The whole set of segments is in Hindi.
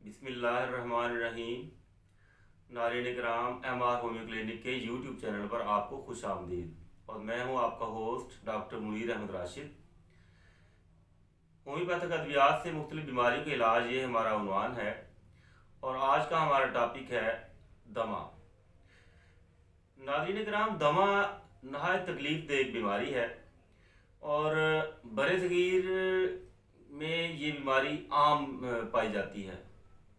बिस्मिल्लाहिर्रहमानिर्रहीम। नाज़रीन इकराम, MR होम्यो क्लिनिक के यूट्यूब चैनल पर आपको खुश आमदीद और मैं हूं आपका host doctor Munir Ahmad Rashid. Homeopathic अद्वियात से मुख्तलिफ बीमारियों के इलाज, ये हमारा उन्वान है और आज का हमारा टॉपिक है दमा। नाज़रीन इकराम, दमा नहायत तकलीफ दह एक बीमारी है और बड़े सगीर में ये बीमारी आम पाई जाती है।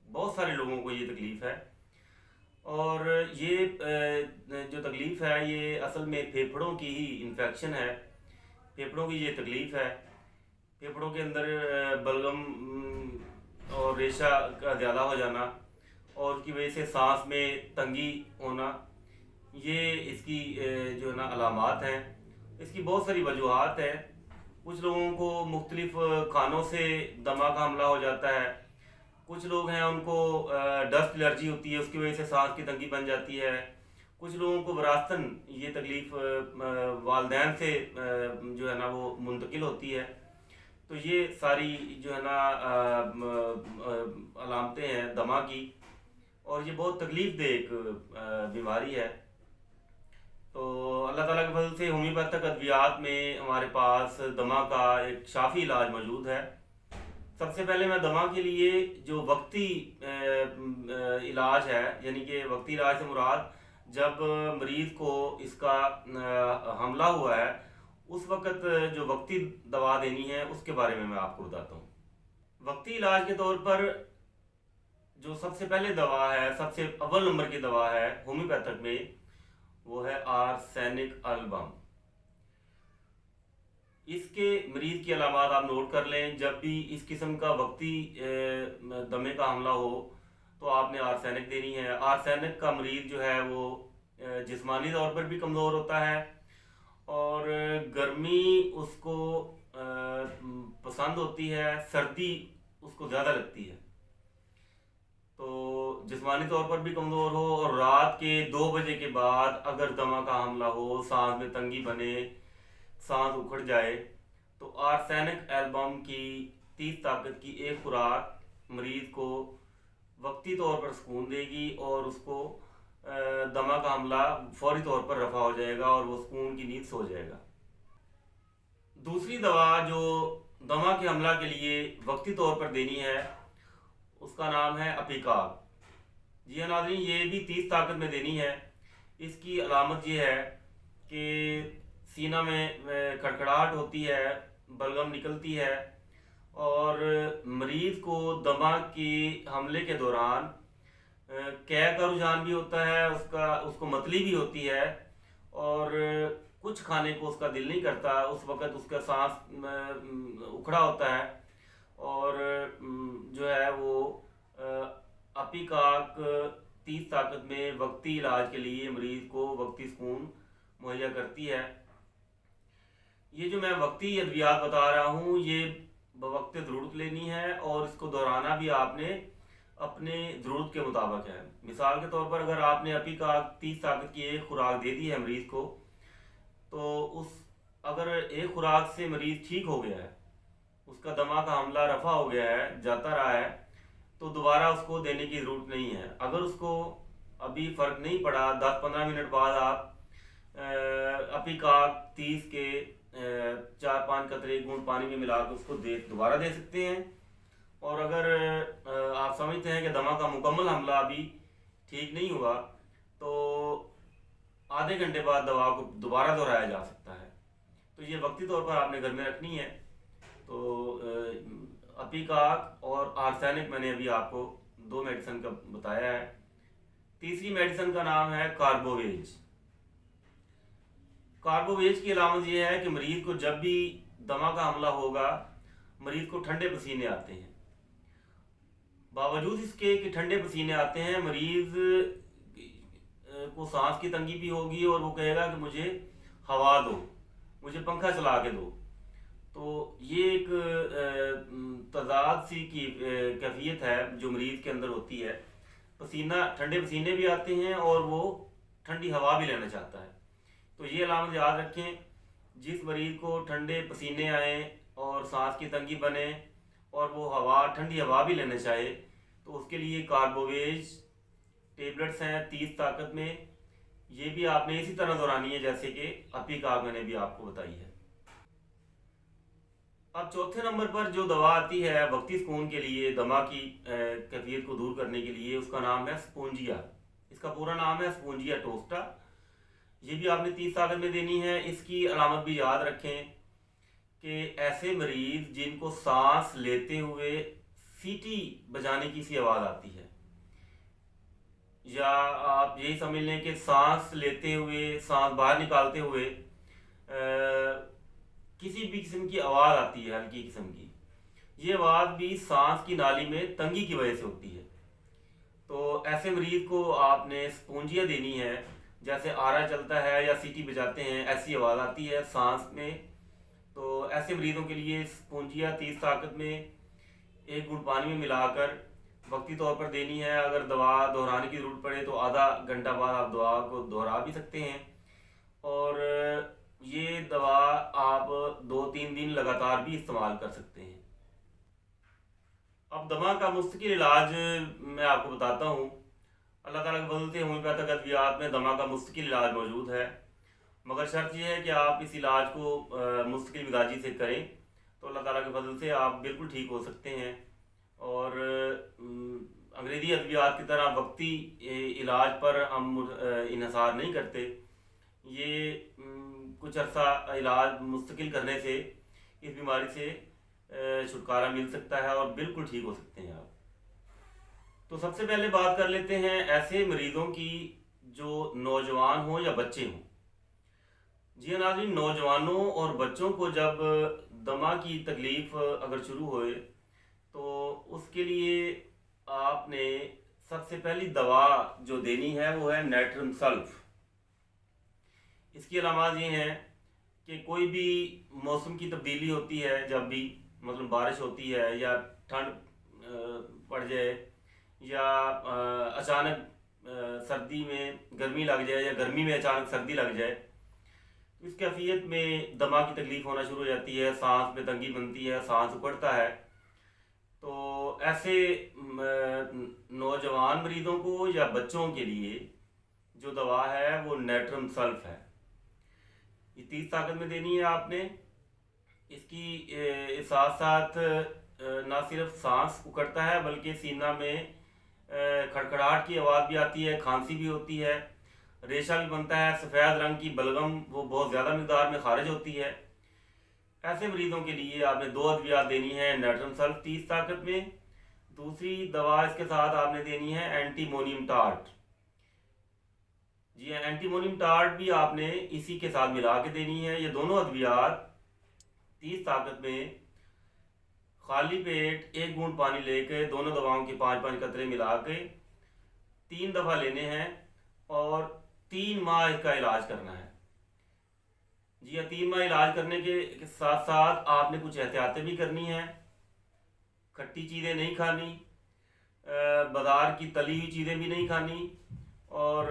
बहुत सारे लोगों को ये तकलीफ़ है और ये जो तकलीफ़ है ये असल में फेफड़ों की ही इन्फेक्शन है। फेफड़ों की ये तकलीफ़ है। फेफड़ों के अंदर बलगम और रेशा का ज़्यादा हो जाना और उसकी वजह से सांस में तंगी होना, ये इसकी जो है ना अलामात हैं। इसकी बहुत सारी वजूहात हैं। कुछ लोगों को मुख्तलिफ खानों से दमा का हमला हो जाता है। कुछ लोग हैं उनको डस्ट एलर्जी होती है, उसकी वजह से सांस की तंगी बन जाती है। कुछ लोगों को विरासतन ये तकलीफ़ वालदैन से जो है ना वो मुंतकिल होती है। तो ये सारी जो है ना अलामतें हैं दमा की और ये बहुत तकलीफ़ दह एक बीमारी है। तो अल्लाह ताला के फजल से होम्योपैथिक अद्वियात में हमारे पास दमा का एक शाफ़ी इलाज मौजूद है। सबसे पहले मैं दमा के लिए जो वक्ती इलाज है, यानी कि वक्ती इलाज से मुराद जब मरीज़ को इसका हमला हुआ है उस वक़्त जो वक्ती दवा देनी है उसके बारे में मैं आपको बताता हूँ। वक्ती इलाज के तौर पर जो सबसे पहले दवा है, सबसे अव्वल नंबर की दवा है होम्योपैथिक में, वो है आर्सेनिक एल्बम। इसके मरीज़ की अलामात आप नोट कर लें। जब भी इस किस्म का वक्ती दमे का हमला हो तो आपने आर्सेनिक देनी है। आर्सेनिक का मरीज़ जो है वो जिस्मानी तौर पर भी कमज़ोर होता है और गर्मी उसको पसंद होती है, सर्दी उसको ज़्यादा लगती है। तो जिस्मानी तौर पर भी कमज़ोर हो और रात के 2 बजे के बाद अगर दमा का हमला हो, सांस में तंगी बने, सांस उखड़ जाए, तो आर्सेनिक एल्बम की 30 ताकत की एक खुराक मरीज़ को वक्ती तौर पर सुकून देगी और उसको दमा का हमला फौरी तौर पर रफ़ा हो जाएगा और वो सुकून की नींद सो जाएगा। दूसरी दवा जो दमा के हमला के लिए वक्ती तौर पर देनी है उसका नाम है अपिकाक। जी हाँ नाज़रीन, ये भी 30 ताकत में देनी है। इसकी अलामत ये है कि सीना में खड़खड़ाहट होती है, बलगम निकलती है और मरीज़ को दमा के हमले के दौरान कै का रुझान भी होता है, उसको मतली भी होती है और कुछ खाने को उसका दिल नहीं करता। उस वक़्त उसका सांस उखड़ा होता है और जो है वो अपिकाक 30 ताकत में वक्ती इलाज के लिए मरीज़ को वक्ती सुकून मुहैया करती है। ये जो मैं वक्ती अद्वियात बता रहा हूँ ये बवक्त ज़रूरत लेनी है और इसको दोहराना भी आपने अपने ज़रूरत के मुताबिक है। मिसाल के तौर पर अगर आपने अपिकाक 30 ताकत की एक खुराक दे दी है मरीज़ को, तो अगर एक खुराक से मरीज़ ठीक हो गया है, उसका दमा का हमला रफ़ा हो गया है, जाता रहा है, तो दोबारा उसको देने की ज़रूरत नहीं है। अगर उसको अभी फ़र्क नहीं पड़ा, 10-15 मिनट बाद आप अपिकाक 30 के 4-5 कतरे गूंद पानी में मिला कर उसको दोबारा दे सकते हैं। और अगर आप समझते हैं कि दमा का मुकम्मल हमला अभी ठीक नहीं हुआ तो आधे घंटे बाद दवा को दोबारा दोहराया जा सकता है। तो ये वक्ती तौर पर आपने घर में रखनी है। तो अपिकाक और आर्सेनिक मैंने अभी आपको 2 मेडिसिन का बताया है। तीसरी मेडिसिन का नाम है कार्बोवेज। कार्बोवेज की अलामत यह है कि मरीज़ को जब भी दमा का हमला होगा, मरीज़ को ठंडे पसीने आते हैं। बावजूद इसके कि ठंडे पसीने आते हैं, मरीज़ को सांस की तंगी भी होगी और वो कहेगा कि मुझे हवा दो, मुझे पंखा चला के दो। तो ये एक तज़ाद सी की कैफियत है जो मरीज़ के अंदर होती है। ठंडे पसीने भी आते हैं और वो ठंडी हवा भी लेना चाहता है। तो ये अलामत याद रखें, जिस मरीज़ को ठंडे पसीने आए और सांस की तंगी बने और वो ठंडी हवा भी लेना चाहे, तो उसके लिए कार्बोवेज टेबलेट्स हैं 30 ताकत में। ये भी आपने इसी तरह दोहरानी है जैसे कि अपिका मैंने भी आपको बताई है। अब चौथे नंबर पर जो दवा आती है वक्ती सुकून के लिए, दमा की कैफियत को दूर करने के लिए, उसका नाम है स्पोंजिया। इसका पूरा नाम है स्पोंजिया टोस्टा। ये भी आपने 30 ताकत में देनी है। इसकी अलामत भी याद रखें कि ऐसे मरीज जिनको सांस लेते हुए सीटी बजाने की सी आवाज़ आती है, या आप यही समझ लें कि सांस लेते हुए सांस बाहर निकालते हुए किसी भी किस्म की आवाज़ आती है हल्की किस्म की, ये आवाज़ भी सांस की नाली में तंगी की वजह से होती है। तो ऐसे मरीज को आपने स्पोंजिया देनी है। जैसे आरा चलता है या सीटी बजाते हैं ऐसी आवाज़ आती है सांस में, तो ऐसे मरीजों के लिए स्पोंजिया 30 ताकत में 1 घूंट पानी में मिलाकर वक्ती तौर पर देनी है। अगर दवा दोहराने की ज़रूरत पड़े तो आधा घंटा बाद आप दवा को दोहरा भी सकते हैं। और ये दवा आप 2-3 दिन लगातार भी इस्तेमाल कर सकते हैं। अब दमा का मुस्तकिल इलाज मैं आपको बताता हूँ। अल्लाह ताला के फजल से होम्योपैथिक अद्वियात में दमा का मुस्तकिल इलाज मौजूद है, मगर शर्त यह है कि आप इस इलाज को मुस्तकिल मिजाजी से करें तो अल्लाह ताला के फजल से आप बिल्कुल ठीक हो सकते हैं। और अंग्रेज़ी अद्वियात की तरह वक्ती इलाज पर हम इन्हसार नहीं करते। ये कुछ अर्सा इलाज मुस्तकिल करने से इस बीमारी से छुटकारा मिल सकता है और बिल्कुल ठीक हो सकते हैं आप। तो सबसे पहले बात कर लेते हैं ऐसे मरीजों की जो नौजवान हो या बच्चे हों। जी नाज़रीन, नौजवानों और बच्चों को जब दमा की तकलीफ़ अगर शुरू होए तो उसके लिए आपने सबसे पहली दवा जो देनी है वो है नेट्रम सल्फ। इसकी अलामत ये हैं कि कोई भी मौसम की तब्दीली होती है, जब भी मतलब बारिश होती है या ठंड पड़ जाए या अचानक सर्दी में गर्मी लग जाए या गर्मी में अचानक सर्दी लग जाए, तो इस कैफियत में दमा की तकलीफ़ होना शुरू हो जाती है, सांस में तंगी बनती है, सांस उकड़ता है। तो ऐसे नौजवान मरीज़ों को या बच्चों के लिए जो दवा है वो नेट्रम सल्फ है। ये 30 ताकत में देनी है आपने। इसकी साथ साथ ना सिर्फ सांस उकड़ता है बल्कि सीना में खड़खड़ाहट की आवाज़ भी आती है, खांसी भी होती है, रेशा भी बनता है, सफ़ेद रंग की बलगम वो बहुत ज़्यादा मिकदार में खारिज होती है। ऐसे मरीजों के लिए आपने 2 अद्वियात देनी है नेट्रम सल्फ 30 ताकत में। दूसरी दवा इसके साथ आपने देनी है एंटीमोनियम टार्ट। जी हाँ, एंटीमोनियम टार्ट भी आपने इसी के साथ मिला के देनी है। ये दोनों अद्वियात 30 ताकत में खाली पेट 1 घूंट पानी लेके दोनों दवाओं के 5-5 कतरे मिला के 3 दफ़ा लेने हैं और 3 माह इसका इलाज करना है। जी हाँ, 3 माह इलाज करने के साथ साथ आपने कुछ एहतियातें भी करनी हैं। खट्टी चीज़ें नहीं खानी, बाज़ार की तली हुई चीज़ें भी नहीं खानी और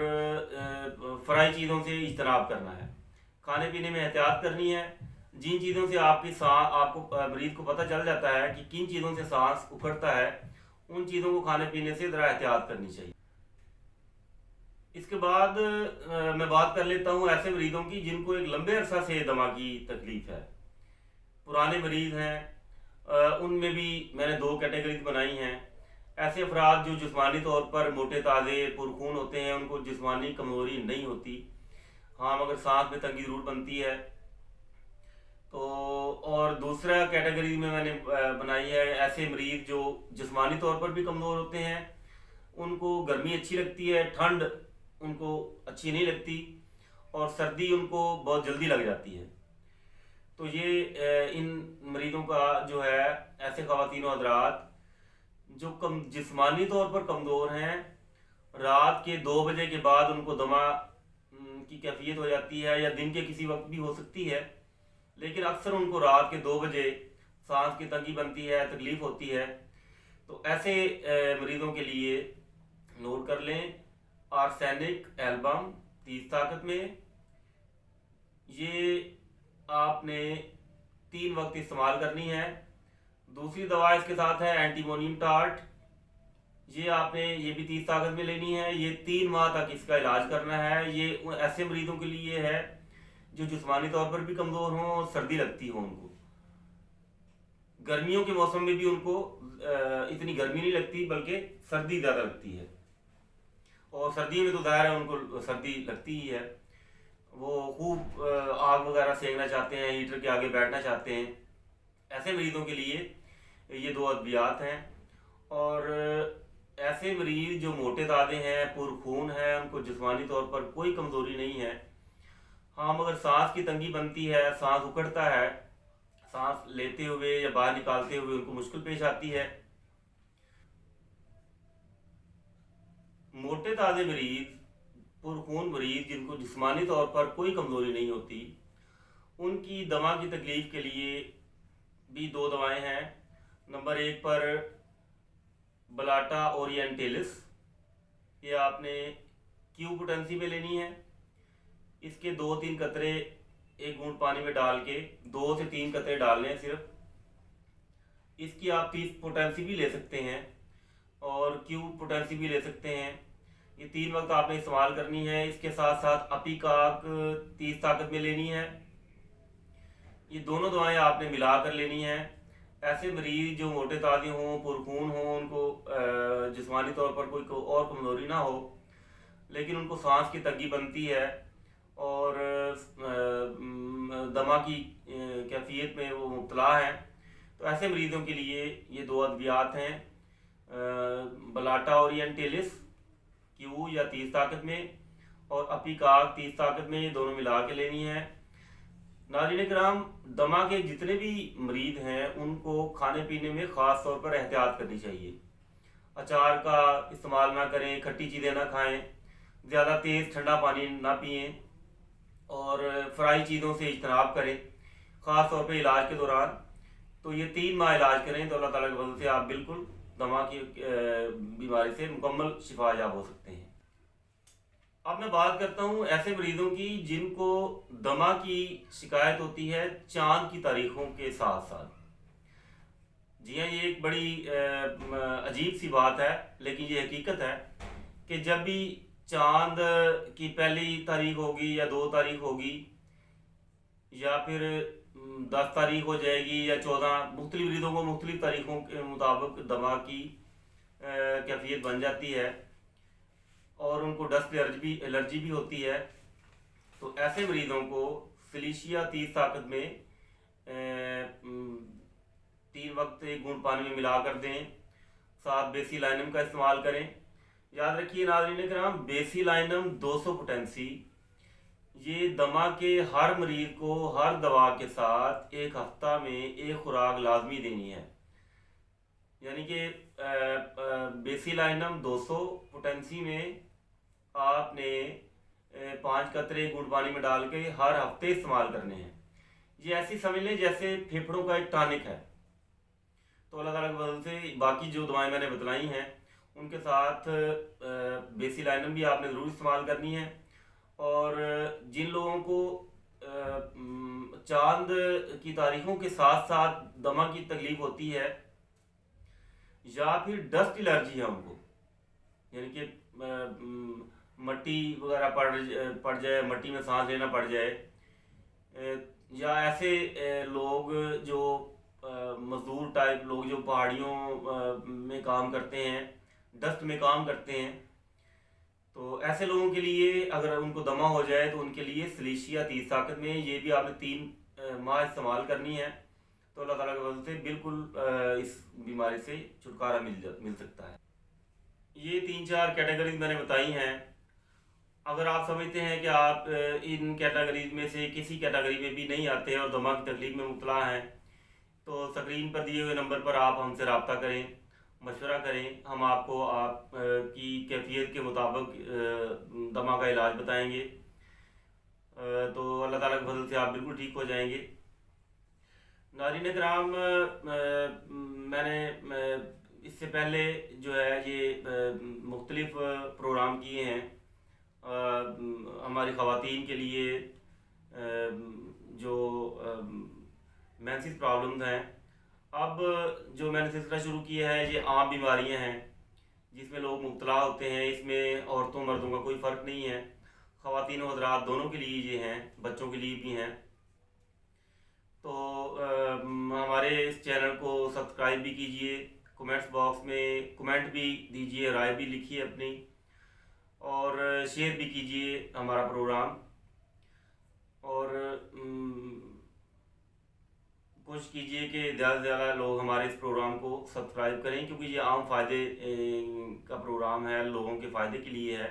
फ्राई चीज़ों से इज्तनाब करना है। खाने पीने में एहतियात करनी है। जिन चीज़ों से आपको मरीज़ को पता चल जाता है कि किन चीज़ों से सांस उखड़ता है, उन चीज़ों को खाने पीने से ज़रा एहतियात करनी चाहिए। इसके बाद मैं बात कर लेता हूँ ऐसे मरीज़ों की जिनको एक लंबे अरसा से दमा की तकलीफ़ है। पुराने मरीज़ हैं, उनमें भी मैंने 2 कैटेगरीज बनाई हैं। ऐसे अफराद जो जिस्मानी तौर पर मोटे ताज़े पुरखून होते हैं, उनको जिस्मानी कमज़ोरी नहीं होती, हाँ मगर सांस में तंगी ज़रूर बनती है। तो और दूसरा कैटेगरी में मैंने बनाई है ऐसे मरीज़ जो जिस्मानी तौर पर भी कमज़ोर होते हैं, उनको गर्मी अच्छी लगती है, ठंड उनको अच्छी नहीं लगती और सर्दी उनको बहुत जल्दी लग जाती है। तो ये इन मरीज़ों का जो है, ऐसे ख़वातीन हज़रात जो जिस्मानी तौर पर कमज़ोर हैं, रात के 2 बजे के बाद उनको दमा की कैफियत हो जाती है या दिन के किसी वक्त भी हो सकती है, लेकिन अक्सर उनको रात के 2 बजे सांस की तंगी बनती है, तकलीफ़ होती है। तो ऐसे मरीज़ों के लिए नोट कर लें आर्सेनिक एल्बम 30 ताकत में। ये आपने 3 वक्त इस्तेमाल करनी है। दूसरी दवा इसके साथ है एंटीमोनियम टार्ट। ये आपने ये भी 30 ताकत में लेनी है। ये 3 माह तक इसका इलाज करना है। ये ऐसे मरीजों के लिए है जो जिस्मानी तौर पर भी कमज़ोर हों और सर्दी लगती हो उनको। गर्मियों के मौसम में भी उनको इतनी गर्मी नहीं लगती, बल्कि सर्दी ज़्यादा लगती है। और सर्दियों में तो ज़ाहिर है उनको सर्दी लगती ही है। वो खूब आग वगैरह सेकना चाहते हैं, हीटर के आगे बैठना चाहते हैं। ऐसे मरीजों के लिए ये 2 अद्वियात हैं। और ऐसे मरीज जो मोटे ताज़े हैं, पुरखून हैं, उनको जिस्मानी तौर पर कोई कमज़ोरी नहीं है, हाँ मगर सांस की तंगी बनती है, सांस उकड़ता है, सांस लेते हुए या बाहर निकालते हुए उनको मुश्किल पेश आती है। मोटे ताज़े मरीज, पुरखून मरीज जिनको जिस्मानी तौर पर कोई कमज़ोरी नहीं होती, उनकी दमा की तकलीफ़ के लिए भी 2 दवाएं हैं। नंबर 1 पर बलाटा ओरिएंटेलिस, ये आपने क्यू पोटेंसी में लेनी है। इसके 2-3 कतरे 1 घूंट पानी में डाल के 2 से 3 कतरे डालने हैं सिर्फ। इसकी आप 30 पोटेंसी भी ले सकते हैं और क्यू पोटेंसी भी ले सकते हैं। ये 3 वक्त आपने इस्तेमाल करनी है। इसके साथ साथ अपिकाक 30 ताकत में लेनी है। ये दोनों दवाएं आपने मिला कर लेनी है। ऐसे मरीज जो मोटे ताज़े हों, पुरखून हों, उनको जिस्मानी तौर पर कोई और कमज़ोरी ना हो, लेकिन उनको सांस की तंगी बनती है और दमा की कैफियत में वो मुब्तला हैं, तो ऐसे मरीज़ों के लिए ये 2 अद्वियात हैं, बलाटा ओरिएंटेलिस क्यू या 30 ताकत में और अपिकाक 30 ताकत में। ये दोनों मिला के लेनी है। नाज़रीन किराम, दमा के जितने भी मरीज़ हैं उनको खाने पीने में ख़ास तौर पर एहतियात करनी चाहिए। अचार का इस्तेमाल ना करें, खट्टी चीज़ें ना खाएं, ज़्यादा तेज़ ठंडा पानी ना पिएं और फ्राई चीज़ों से इज्तनाब करें, ख़ास तौर पे इलाज के दौरान। तो ये 3 माह इलाज करें तो अल्लाह ताला के फज़ल से आप बिल्कुल दमा की बीमारी से मुकम्मल शिफायाब हो सकते हैं। अब मैं बात करता हूँ ऐसे मरीजों की जिनको दमा की शिकायत होती है चांद की तारीखों के साथ साथ। जी हाँ, ये एक बड़ी अजीब सी बात है, लेकिन ये हकीकत है कि जब भी चांद की पहली तारीख होगी या 2 तारीख होगी या फिर 10 तारीख हो जाएगी या 14, मुख्तलिफ मरीजों को मुख्तलिफ तारीखों के मुताबिक दमा की कैफियत बन जाती है और उनको डस्ट एलर्जी भी होती है। तो ऐसे मरीजों को सिलिशिया 30 ताकत में 3 वक्त 1 घूंट पानी में मिला कर दें, साथ बेसिलाइनम का इस्तेमाल करें। याद रखिए नाज़रीन किराम, बेसिलाइनम 200 पोटेंसी ये दमा के हर मरीज को हर दवा के साथ 1 हफ्ता में 1 खुराक लाजमी देनी है। यानी कि बेसिलाइनम 200 पोटेंसी में आपने 5 कतरे गुड़ पानी में डाल के हर हफ्ते इस्तेमाल करने हैं। ये ऐसी समझ लें जैसे फेफड़ों का एक टॉनिक है। तो अल्लाह ताला की वजह से बाकी जो दवाएं मैंने बतलाई हैं उनके साथ बेसिलाइनम भी आपने ज़रूर इस्तेमाल करनी है। और जिन लोगों को चांद की तारीखों के साथ साथ दमा की तकलीफ होती है या फिर डस्ट एलर्जी है उनको, यानी कि मट्टी वगैरह पड़ जाए, मट्टी में सांस लेना पड़ जाए, या ऐसे लोग जो मजदूर टाइप लोग जो पहाड़ियों में काम करते हैं, डस्ट में काम करते हैं, तो ऐसे लोगों के लिए अगर उनको दमा हो जाए तो उनके लिए सिलिशिया 30 ताकत में ये भी आपने 3 माह इस्तेमाल करनी है। तो अल्लाह ताला की वजह से बिल्कुल इस बीमारी से छुटकारा मिल सकता है। ये 3-4 कैटेगरीज मैंने बताई हैं। अगर आप समझते हैं कि आप इन कैटेगरीज में से किसी कैटेगरी में भी नहीं आते और दमा की तकलीफ में मुब्तला हैं, तो स्क्रीन पर दिए हुए नंबर पर आप हमसे रब्ता करें, मशवरा करें। हम आपको आप की कैफियत के मुताबिक दमा का इलाज बताएंगे। तो अल्लाह ताला के फजल से आप बिल्कुल ठीक हो जाएंगे। नाज़रीन किराम, मैंने इससे पहले जो है ये मुख्तलिफ प्रोग्राम किए हैं हमारी ख़वातीन के लिए जो मेंसेस प्रॉब्लम्स हैं। अब जो मैंने सिलसिला शुरू किया है ये आम बीमारियां हैं जिसमें लोग मुब्तला होते हैं। इसमें औरतों मर्दों का कोई फ़र्क नहीं है, ख़वातीन और हज़रात दोनों के लिए ये हैं, बच्चों के लिए भी हैं। तो हमारे इस चैनल को सब्सक्राइब भी कीजिए, कमेंट्स बॉक्स में कमेंट भी दीजिए, राय भी लिखिए अपनी, और शेयर भी कीजिए हमारा प्रोग्राम। और कोशिश कीजिए कि ज़्यादा से ज़्यादा लोग हमारे इस प्रोग्राम को सब्सक्राइब करें, क्योंकि ये आम फ़ायदे का प्रोग्राम है, लोगों के फ़ायदे के लिए है।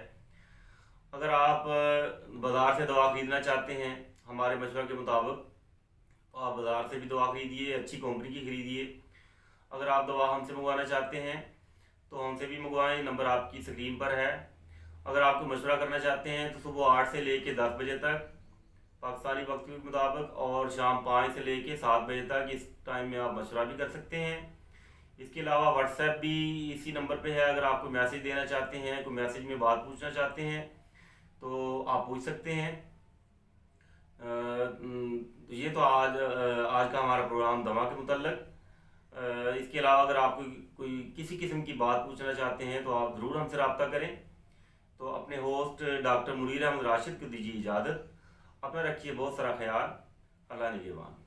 अगर आप बाज़ार से दवा ख़रीदना चाहते हैं हमारे मशवरे के मुताबिक, तो आप बाज़ार से भी दवा ख़रीदिए, अच्छी कंपनी की ख़रीदिए। अगर आप दवा हमसे मंगवाना चाहते हैं तो हमसे भी मंगवाएं, नंबर आपकी स्क्रीन पर है। अगर आपको मशवरा करना चाहते हैं तो सुबह 8 से लेके 10 बजे तक पाकिस्तानी वक्त के मुताबिक, और शाम 5 से लेके 7 बजे तक, इस टाइम में आप मशवरा भी कर सकते हैं। इसके अलावा व्हाट्सएप भी इसी नंबर पे है। अगर आप कोई मैसेज देना चाहते हैं, कोई मैसेज में बात पूछना चाहते हैं तो आप पूछ सकते हैं। ये तो आज का हमारा प्रोग्राम दमा के मुतल्लिक। इसके अलावा अगर आप कोई किसी किस्म की बात पूछना चाहते हैं तो आप ज़रूर हमसे रब्ता करें। तो अपने होस्ट डॉक्टर मुनीर अहमद राशिद को दीजिए इजाज़त। अपना रखिए बहुत सारा ख्याल। अल्लाह निगहबान।